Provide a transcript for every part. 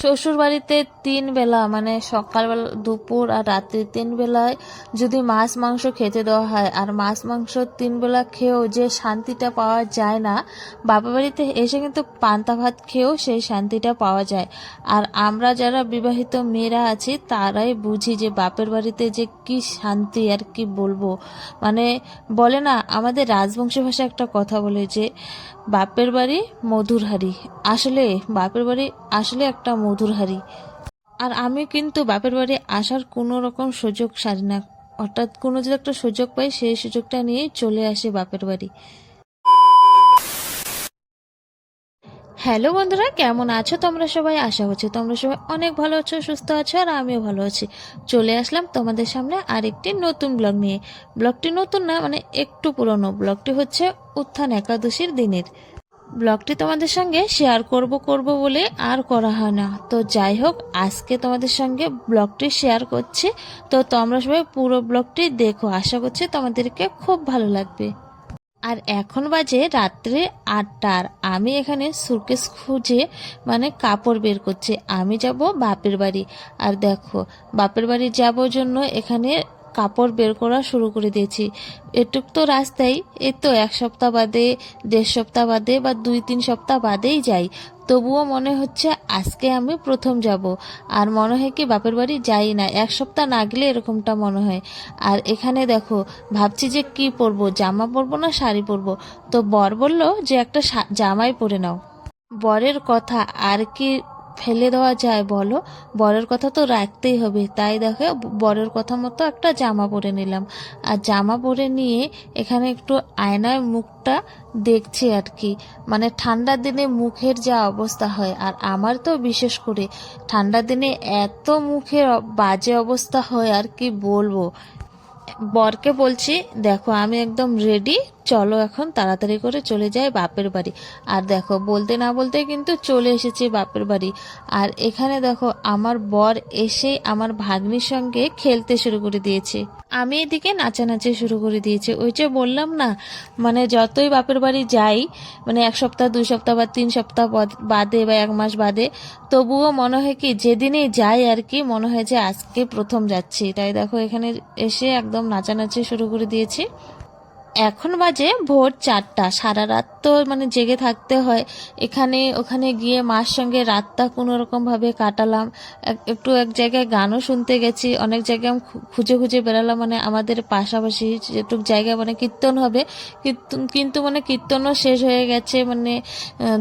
শ্বশুর বাড়িতে 3 বেলা মানে সকালবেলা, দুপুর আর রাত্রি 3 বেলায় যদি মাছ মাংস খেতে দেওয়া হয়, আর মাছ মাংস 3 বেলা খেয়েও যে শান্তিটা পাওয়া যায় না, বাপের বাড়িতে এসে কিন্তু পান্তা ভাত খেয়েও সেই শান্তিটা পাওয়া যায়। আর আমরা যারা বিবাহিত মেয়েরা আছি তারাই বুঝি যে বাপের বাড়িতে যে কি শান্তি, আর কি বলবো। মানে বলে না, আমাদের রাজবংশী ভাষা একটা কথা বলে যে বাপের বাড়ি মধুর হাড়ি। আসলে বাপের বাড়ি আসলে একটা মধুর হাড়ি। আর আমি কিন্তু বাপের বাড়ি আসার কোনো রকম সুযোগ সারি না, হঠাৎ কোনো যদি একটা সুযোগ পাই সেই সুযোগটা নিয়ে চলে আসি বাপের বাড়ি। হ্যালো বন্ধুরা, কেমন আছো তোমরা সবাই? আশা করছি তোমরা সবাই অনেক ভালো আছো, সুস্থ আছো, আর আমিও ভালো আছি। চলে আসলাম তোমাদের সামনে আরেকটি নতুন ব্লগ নিয়ে। ব্লগটি নতুন না, মানে একটু পুরনো। ব্লগটি হচ্ছে উত্থান একাদশীর দিনের ব্লগটি তোমাদের সঙ্গে শেয়ার করব বলে আর করা হয় না। তো যাই হোক, আজকে তোমাদের সঙ্গে ব্লগটি শেয়ার করছি। তো তোমরা সবাই পুরো ব্লগটি দেখো, আশা করছি তোমাদেরকে খুব ভালো লাগবে। আর এখন বাজে রাত্রে 8টা, আর আমি এখানে সুটকেস খুঁজে মানে কাপড় বের করছি। আমি যাব বাপের বাড়ি। আর দেখো, বাপের বাড়ি যাবো জন্য এখানে কাপড় বের করা শুরু করে দিয়েছি। এটুক তো রাস্তায়, এই তো 1 সপ্তাহ বাদে, 1.5 সপ্তাহ বাদে বা 2-3 সপ্তাহ বাদেই যাই। তবুও মনে হচ্ছে আজকে আমি প্রথম যাব। আর মনে হয় কি বাপের বাড়ি যাই না, 1 সপ্তাহ না গেলে এরকমটা মনে হয়। আর এখানে দেখো, ভাবছি যে কি পরবো, জামা পরবো না শাড়ি পরবো। তো বর বলল যে একটা জামাই পরে নাও। বরের কথা আর কি ফেলে দেওয়া যায় বলো? বরের কথা তো রাখতেই হবে। তাই দেখো, বরের কথা মতো একটা জামা পরে নিলাম। আর জামা পরে নিয়ে এখানে একটু আয়নায় মুখটা দেখছি আর কি। মানে ঠান্ডার দিনে মুখের যা অবস্থা হয়, আর আমার তো বিশেষ করে ঠান্ডার দিনে এত মুখের বাজে অবস্থা হয় আর কি বলবো। বরকে বলছি, দেখো আমি একদম রেডি, চলো এখন তাড়াতাড়ি করে চলে যাই বাপের বাড়ি। আর দেখো, বলতে না বলতে কিন্তু চলে এসেছি বাপের বাড়ি। আর এখানে দেখো, আমার বর এসে আমার ভাগ্নির সঙ্গে খেলতে শুরু করে দিয়েছে। আমি এদিকে নাচানাচি শুরু করে দিয়েছি। ওই যে বললাম না, মানে যতই বাপের বাড়ি যাই, মানে 1 সপ্তাহ 2 সপ্তাহ বা 3 সপ্তাহ বাদে বা 1 মাস বাদে, তবুও মনে হয় কি যেদিনেই যাই আর কি, মনে হয় যে আজকে প্রথম যাচ্ছি। তাই দেখো, এখানে এসে একদম নাচানাচি শুরু করে দিয়েছি। এখন বাজে ভোর 4টা। সারা রাত তো মানে জেগে থাকতে হয়। এখানে ওখানে গিয়ে মার সঙ্গে রাতটা কোনো রকম ভাবে কাটালাম। একটু এক জায়গায় গানও শুনতে গেছি, অনেক জায়গায় আমি খুঁজে খুঁজে বেড়ালাম। মানে আমাদের পাশাপাশি যেটুক জায়গায় মানে কীর্তন হবে, কিন্তু মানে কীর্তনও শেষ হয়ে গেছে। মানে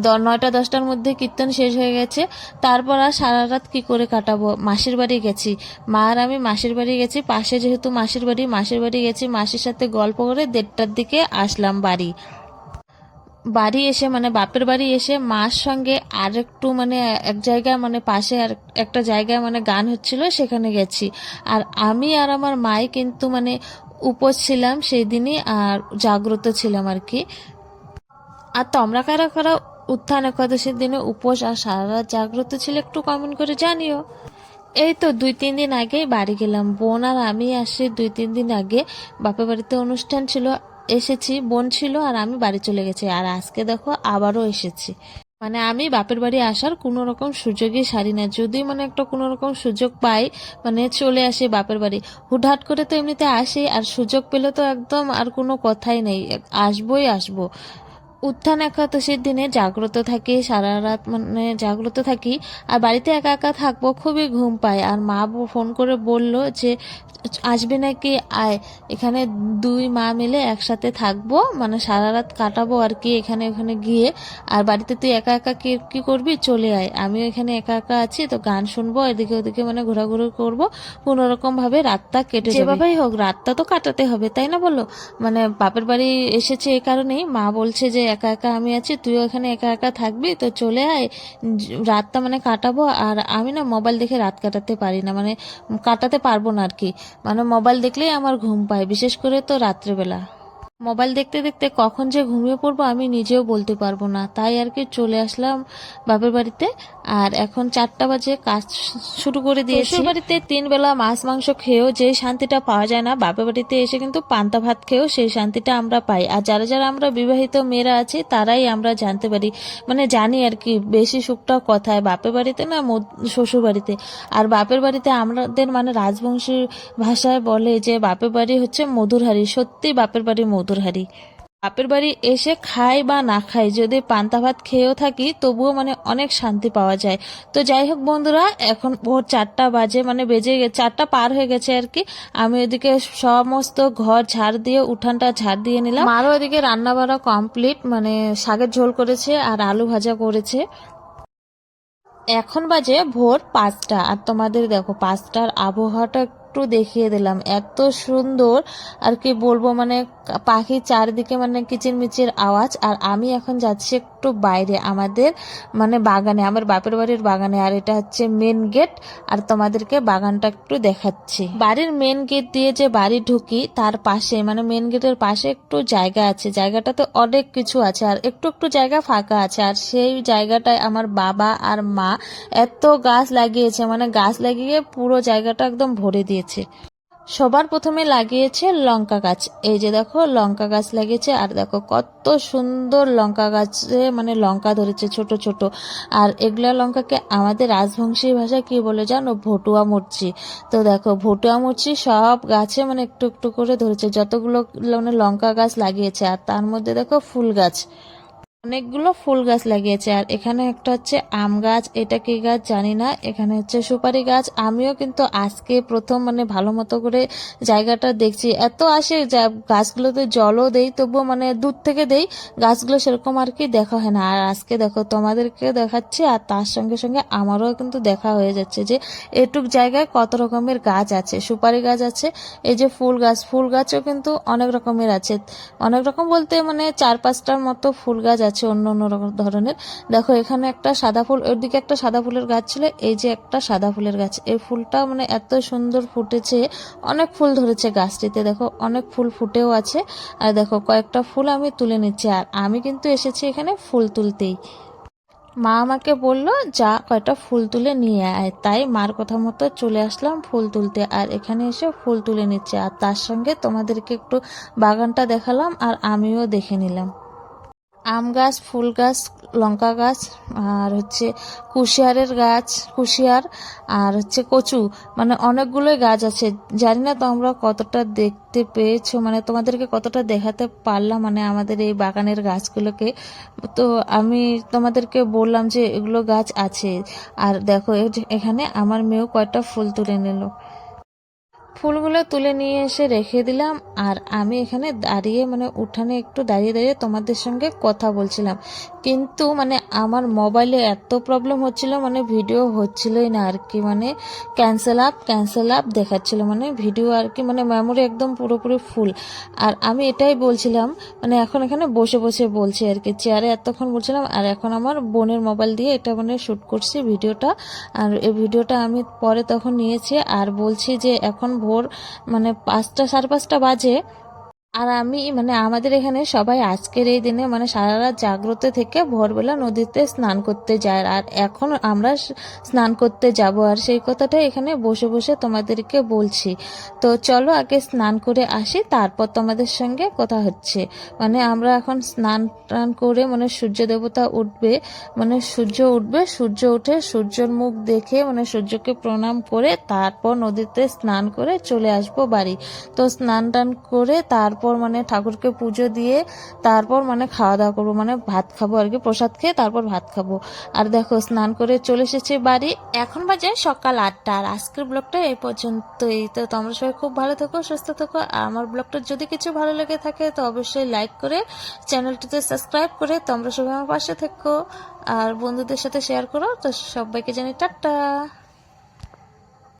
9টা 10টার মধ্যে কীর্তন শেষ হয়ে গেছে। তারপর আর সারা রাত কী করে কাটাবো? মাসির বাড়ি গেছি, মা আর আমি মাসির বাড়ি গেছি। পাশে যেহেতু মাসির বাড়ি গেছি, মাসির সাথে গল্প করে 1:30টার দিকে আসলাম বাড়ি। বাড়ি এসে মানে বাপের বাড়ি এসে মার সঙ্গে আর একটু মানে এক জায়গায়, মানে পাশে আর একটা জায়গায় মানে গান হচ্ছিল, সেখানে গেছি। আর আমি আর আমার মাই কিন্তু মানে উপোস ছিলাম সেই দিনই, আর জাগ্রত ছিলাম আর কি। আর তোমরা কারা কারা উত্থান একাদশীর দিনে উপোস আর সারা রাত জাগ্রত ছিল, একটু কমেন্ট করে জানিও। এই তো 2-3 দিন আগেই বাড়ি গেলাম। বোন আর আমি আসি 2-3 দিন আগে। বাপের বাড়িতে অনুষ্ঠান ছিল, এসেছি। বোন ছিল আর আমি বাড়ি চলে গেছি। আর আজকে দেখো আবারও এসেছি। মানে আমি বাপের বাড়ি আসার কোনো রকম সুযোগই সারি না। যদি মানে একটা কোনো রকম সুযোগ পাই, মানে চলে আসি বাপের বাড়ি। হুটহাট করে তো এমনিতে আসি, আর সুযোগ পেলে তো একদম আর কোনো কথাই নেই, আসবোই আসবো। উত্থান একাদশীর দিনে জাগ্রত থাকি, সারা রাত মানে জাগ্রত থাকি। আর বাড়িতে একা একা থাকবো, খুবই ঘুম পায়। আর মা ফোন করে বলল যে আসবে নাকি, আয়, এখানে 2 মা মিলে একসাথে থাকবো, মানে সারা রাত কাটাবো আর কি এখানে ওখানে গিয়ে। আর বাড়িতে তুই একা একা কি কি করবি, চলে আয়, আমিও এখানে একা একা আছি, তো গান শুনবো, এদিকে ওদিকে মানে ঘোরাঘুরি করবো। কোনো রকম ভাবে রাতটা কেটে যাবে, যেভাবেই হোক রাতটা তো কাটাতে হবে, তাই না বলো? মানে বাপের বাড়ি এসেছে এই কারণেই, মা বলছে যে একা একা আমি আছি, তুইও এখানে একা একা থাকবি, তো চলে আয়, রাতটা মানে কাটাবো। আর আমি না মোবাইল দেখে রাত কাটাতে পারি না, মানে কাটাতে পারবো না আর কি। মানে মোবাইল দেখলেই আমার ঘুম পায়, বিশেষ করে তো রাত্রেবেলা। মোবাইল দেখতে দেখতে কখন যে ঘুমিয়ে পড়বো আমি নিজেও বলতে পারবো না, তাই আর কি চলে আসলাম বাপের বাড়িতে। আর এখন 4টা বাজে, কাজ শুরু করে দিয়েছি। শ্বশুর বাড়িতে 3 বেলা মাছ মাংস খেয়েও যে শান্তিটা পাওয়া যায় না, বাপের বাড়িতে এসে কিন্তু পান্তা ভাত খেয়েও সেই শান্তিটা আমরা পাই। আর যারা যারা আমরা বিবাহিত মেয়েরা আছি তারাই আমরা জানতে পারি, মানে জানি আর কি বেশি সুখটা কথায়, বাপের বাড়িতে না শ্বশুর বাড়িতে। আর বাপের বাড়িতে আমাদের মানে রাজবংশী ভাষায় বলে যে বাপের বাড়ি হচ্ছে মধুর হাড়ি। সত্যি বাপের বাড়ি মধুর হাড়ি। বাপের বাড়ি এসে খাই বা না খাই, যদি পান্তা ভাত খেয়েও থাকি তবুও মানে অনেক শান্তি পাওয়া যায়। তো যাই হোক বন্ধুরা, এখন ভোর 4টা বাজে, মানে বেজে 4টা পার হয়ে গেছে আর কি। আমি ওদিকে সমস্ত ঘর ঝাড় দিয়ে উঠানটা ঝাড় দিয়ে নিলাম। মারও ওদিকে রান্না বাড়া কমপ্লিট, মানে শাকের ঝোল করেছে আর আলু ভাজা করেছে। এখন বাজে ভোর 5টা, আর তোমাদের দেখো 5টার আবহাওয়াটা একটু দেখিয়ে দিলাম, এত সুন্দর আর কি বলবো, মানে পাখির চারিদিকে মানে কিচিরমিচির আওয়াজ। আর আমি এখন যাচ্ছি একটু বাইরে আমাদের মানে বাগানে, আমার বাপের বাড়ির বাগানে। আর এটা হচ্ছে মেন গেট, আর তোমাদেরকে বাগানটা একটু দেখাচ্ছি। বাড়ির মেন গেট দিয়ে যে বাড়ি ঢুকি তার পাশে মানে মেন গেটের পাশে একটু জায়গা আছে, জায়গাটাতে অনেক কিছু আছে আর একটু একটু জায়গা ফাঁকা আছে। আর সেই জায়গাটায় আমার বাবা আর মা এত গাছ লাগিয়েছে, মানে গাছ লাগিয়ে পুরো জায়গাটা একদম ভরে দিয়েছে। সবার প্রথমে লাগিয়েছে লঙ্কা গাছ, এই যে দেখো লঙ্কা গাছ লাগিয়েছে। আর দেখো কত সুন্দর লঙ্কা গাছে মানে লঙ্কা ধরেছে ছোট ছোট। আর এগুলা লঙ্কাকে আমাদের রাজবংশী ভাষায় কি বলে জানো, ভটুয়া মুরচি। তো দেখো ভটুয়া মুরচি সব গাছে মানে একটু একটু করে ধরেছে, যতগুলো মানে লঙ্কা গাছ লাগিয়েছে। আর তার মধ্যে দেখো ফুল গাছ, অনেকগুলো ফুল গাছ লাগিয়েছে। আর এখানে একটা হচ্ছে আম গাছ, এটা কি গাছ জানি না। এখানে হচ্ছে সুপারি গাছ। আমিও কিন্তু আজকে প্রথম মানে ভালো মতো করে জায়গাটা দেখছি। এত আসে গাছগুলোতে জলও দেই, তবুও মানে দূর থেকে দেই, গাছগুলো সেরকম আর কি দেখা হয় না। আর আজকে দেখো তোমাদেরকে দেখাচ্ছি, আর তার সঙ্গে সঙ্গে আমারও কিন্তু দেখা হয়ে যাচ্ছে যে এটুক জায়গায় কত রকমের গাছ আছে। সুপারি গাছ আছে, এই যে ফুল গাছ, ফুল গাছও কিন্তু অনেক রকমের আছে। অনেক রকম বলতে মানে 4-5টার মতো ফুল গাছ আছে অন্য অন্য ধরনের। দেখো এখানে একটা সাদা ফুল, ওইদিকে একটা সাদা ফুলের গাছ ছিল, এই যে একটা সাদা ফুলের গাছ। এই ফুলটা মানে এত সুন্দর ফুটেছে, অনেক ফুল ধরেছে গাছটিতে, দেখো অনেক ফুল ফুটেও আছে। আর দেখো কয়েকটা ফুল আমি তুলে নিচ্ছি, আর আমি কিন্তু এসেছি এখানে ফুল তুলতেই। মা আমাকে বলল যা কয়টা ফুল তুলে নিয়ে আয়, তাই মার কথা মতো চলে আসলাম ফুল তুলতে। আর এখানে এসে ফুল তুলে নিচ্ছে, আর তার সঙ্গে তোমাদেরকে একটু বাগানটা দেখালাম আর আমিও দেখে নিলাম। আম গাছ, ফুল গাছ, লঙ্কা গাছ, আর হচ্ছে কুশিয়ারের গাছ, কুশিয়ার, আর হচ্ছে কচু, মানে অনেকগুলোই গাছ আছে। জানি না তোমরা কতটা দেখতে পেয়েছো, মানে তোমাদেরকে কতটা দেখাতে পারলাম মানে আমাদের এই বাগানের গাছগুলোকে। তো আমি তোমাদেরকে বললাম যে এগুলো গাছ আছে। আর দেখো এখানে আমার মেয়েও কয়টা ফুল তুলে নিল। ফুলগুলো তুলে নিয়ে এসে রেখে দিলাম, আর আমি এখানে দাঁড়িয়ে মানে উঠানে একটু দাঁড়িয়ে দাঁড়িয়ে তোমাদের সঙ্গে কথা বলছিলাম। কিন্তু মানে আমার মোবাইলে এত প্রবলেম হচ্ছিল, মানে ভিডিও হচ্ছিলই না আর কি, মানে ক্যান্সেল আপ দেখাচ্ছিল, মানে ভিডিও আর কি, মানে মেমোরি একদম পুরোপুরি ফুল। আর আমি এটাই বলছিলাম, মানে এখন এখানে বসে বসে বলছি আর কি, চেয়ারে এতক্ষণ বলছিলাম। আর এখন আমার বোনের মোবাইল দিয়ে এটা মানে শ্যুট করছি ভিডিওটা। আর এই ভিডিওটা আমি পরে তখন নিয়েছি, আর বলছি যে এখন ভোর মানে 5টা 5:30 বাজে। আর আমি মানে আমাদের এখানে সবাই আজকের এই দিনে মানে সারা রাত জাগ্রত থেকে ভোরবেলা নদীতে স্নান করতে যায়। আর এখন আমরা স্নান করতে যাব, আর সেই কথাটা এখানে বসে বসে তোমাদেরকে বলছি। তো চলো আগে স্নান করে আসি, তারপর তোমাদের সঙ্গে কথা হচ্ছে। মানে আমরা এখন স্নান টান করে মানে সূর্য দেবতা উঠবে, মানে সূর্য উঠবে, সূর্য উঠে সূর্যের মুখ দেখে মানে সূর্যকে প্রণাম করে তারপর নদীতে স্নান করে চলে আসবো বাড়ি। তো স্নান টান করে তারপর মানে ঠাকুরকে পুজো দিয়ে তারপর মানে খাওয়া দাওয়া করবো, মানে ভাত খাবো আর কি, প্রসাদ খেয়ে তারপর ভাত খাবো। আর দেখো স্নান করে চলে এসেছি বাড়ি, এখন বাজে সকাল 8টা। আর আজকের ব্লগটা এই পর্যন্তই। তো তোমরা সবাই খুব ভালো থেকো, সুস্থ থেকো। আর আমার ব্লগটা যদি কিছু ভালো লেগে থাকে তো অবশ্যই লাইক করে চ্যানেলটিতে সাবস্ক্রাইব করে তোমরা সবাই আমার পাশে থেকো, আর বন্ধুদের সাথে শেয়ার করো। তো সবাইকে জানি টাটা।